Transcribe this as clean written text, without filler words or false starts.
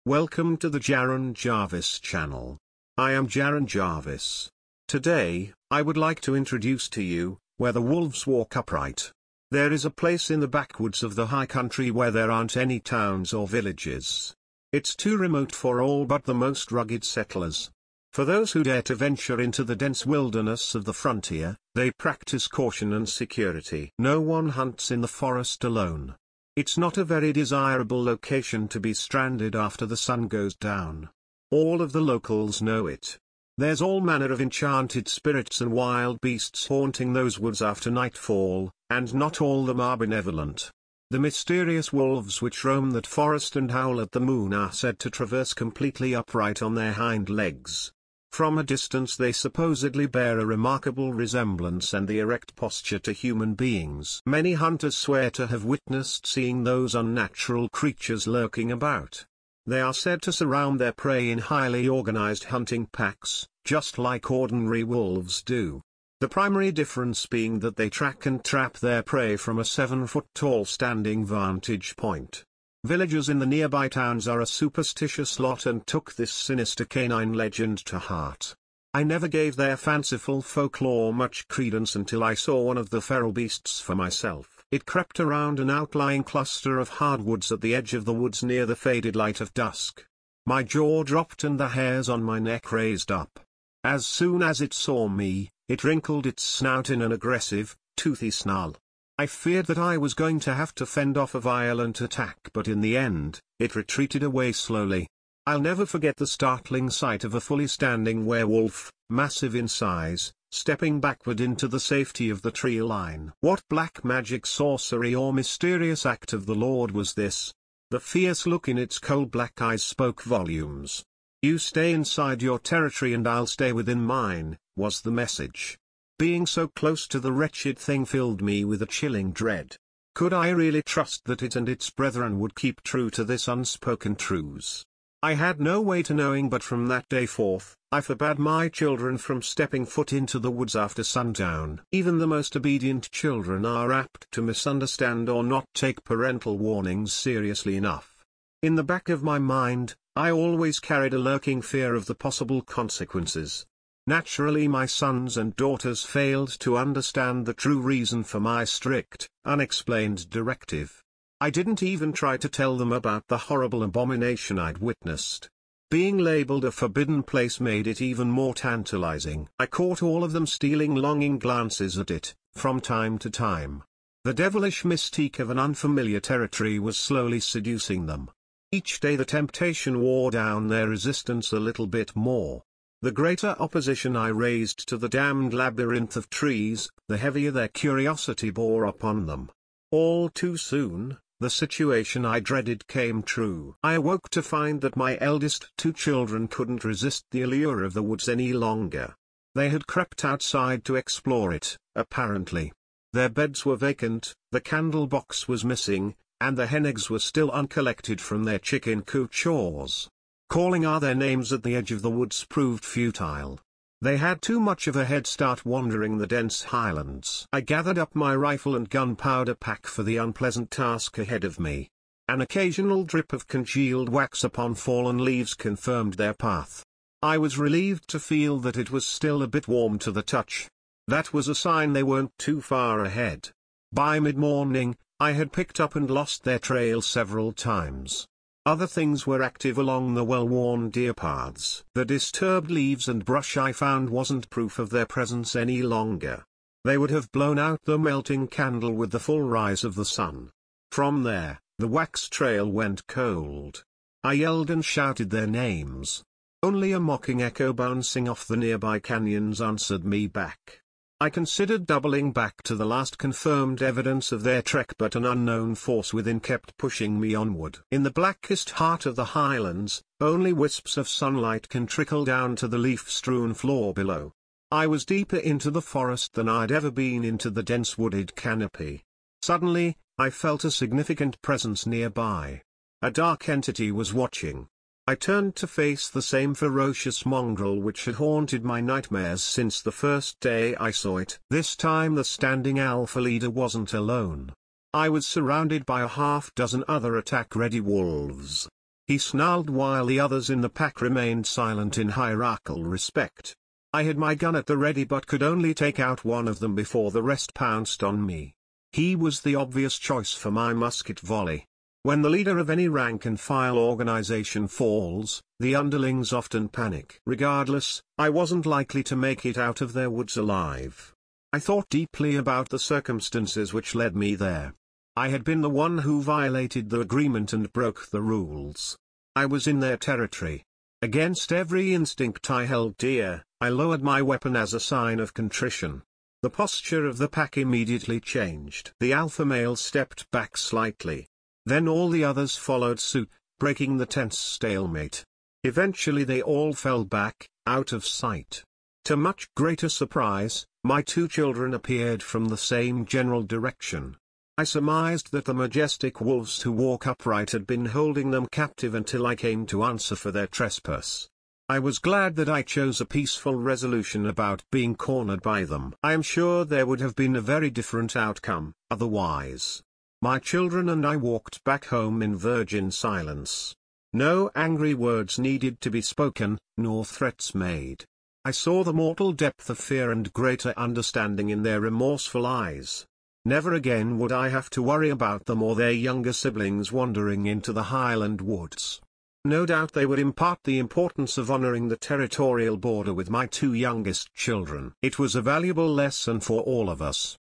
Welcome to the Jaron Jarvis channel. I am Jaron Jarvis. Today, I would like to introduce to you, where the wolves walk upright. There is a place in the backwoods of the high country where there aren't any towns or villages. It's too remote for all but the most rugged settlers. For those who dare to venture into the dense wilderness of the frontier, they practice caution and security. No one hunts in the forest alone. It's not a very desirable location to be stranded after the sun goes down. All of the locals know it. There's all manner of enchanted spirits and wild beasts haunting those woods after nightfall, and not all of them are benevolent. The mysterious wolves which roam that forest and howl at the moon are said to traverse completely upright on their hind legs. From a distance they supposedly bear a remarkable resemblance and the erect posture to human beings. Many hunters swear to have witnessed seeing those unnatural creatures lurking about. They are said to surround their prey in highly organized hunting packs, just like ordinary wolves do. The primary difference being that they track and trap their prey from a 7-foot-tall standing vantage point. Villagers in the nearby towns are a superstitious lot and took this sinister canine legend to heart. I never gave their fanciful folklore much credence until I saw one of the feral beasts for myself. It crept around an outlying cluster of hardwoods at the edge of the woods near the faded light of dusk. My jaw dropped and the hairs on my neck raised up. As soon as it saw me, it wrinkled its snout in an aggressive, toothy snarl. I feared that I was going to have to fend off a violent attack, but in the end, it retreated away slowly. I'll never forget the startling sight of a fully standing werewolf, massive in size, stepping backward into the safety of the tree line. What black magic, sorcery or mysterious act of the Lord was this? The fierce look in its cold black eyes spoke volumes. "You stay inside your territory and I'll stay within mine," was the message. Being so close to the wretched thing filled me with a chilling dread. Could I really trust that it and its brethren would keep true to this unspoken truce? I had no way to knowing, but from that day forth, I forbade my children from stepping foot into the woods after sundown. Even the most obedient children are apt to misunderstand or not take parental warnings seriously enough. In the back of my mind, I always carried a lurking fear of the possible consequences. Naturally, my sons and daughters failed to understand the true reason for my strict, unexplained directive. I didn't even try to tell them about the horrible abomination I'd witnessed. Being labeled a forbidden place made it even more tantalizing. I caught all of them stealing longing glances at it, from time to time. The devilish mystique of an unfamiliar territory was slowly seducing them. Each day the temptation wore down their resistance a little bit more. The greater opposition I raised to the damned labyrinth of trees, the heavier their curiosity bore upon them. All too soon, the situation I dreaded came true. I awoke to find that my eldest two children couldn't resist the allure of the woods any longer. They had crept outside to explore it, apparently. Their beds were vacant, the candle box was missing, and the hen eggs were still uncollected from their chicken coop chores. Calling out their names at the edge of the woods proved futile. They had too much of a head start wandering the dense highlands. I gathered up my rifle and gunpowder pack for the unpleasant task ahead of me. An occasional drip of congealed wax upon fallen leaves confirmed their path. I was relieved to feel that it was still a bit warm to the touch. That was a sign they weren't too far ahead. By mid-morning, I had picked up and lost their trail several times. Other things were active along the well-worn deer paths. The disturbed leaves and brush I found wasn't proof of their presence any longer. They would have blown out the melting candle with the full rise of the sun. From there, the wax trail went cold. I yelled and shouted their names. Only a mocking echo bouncing off the nearby canyons answered me back. I considered doubling back to the last confirmed evidence of their trek, but an unknown force within kept pushing me onward. In the blackest heart of the highlands, only wisps of sunlight can trickle down to the leaf-strewn floor below. I was deeper into the forest than I'd ever been into the dense wooded canopy. Suddenly, I felt a significant presence nearby. A dark entity was watching. I turned to face the same ferocious mongrel which had haunted my nightmares since the first day I saw it. This time the standing alpha leader wasn't alone. I was surrounded by a half-dozen other attack-ready wolves. he snarled while the others in the pack remained silent in hierarchical respect. I had my gun at the ready but could only take out one of them before the rest pounced on me. He was the obvious choice for my musket volley. When the leader of any rank-and-file organization falls, the underlings often panic. Regardless, I wasn't likely to make it out of their woods alive. I thought deeply about the circumstances which led me there. I had been the one who violated the agreement and broke the rules. I was in their territory. Against every instinct I held dear, I lowered my weapon as a sign of contrition. The posture of the pack immediately changed. The alpha male stepped back slightly. Then all the others followed suit, breaking the tense stalemate. Eventually they all fell back, out of sight. To much greater surprise, my two children appeared from the same general direction. I surmised that the majestic wolves who walk upright had been holding them captive until I came to answer for their trespass. I was glad that I chose a peaceful resolution about being cornered by them. I am sure there would have been a very different outcome, otherwise. My children and I walked back home in virgin silence. No angry words needed to be spoken, nor threats made. I saw the mortal depth of fear and greater understanding in their remorseful eyes. Never again would I have to worry about them or their younger siblings wandering into the Highland woods. No doubt they would impart the importance of honoring the territorial border with my two youngest children. It was a valuable lesson for all of us.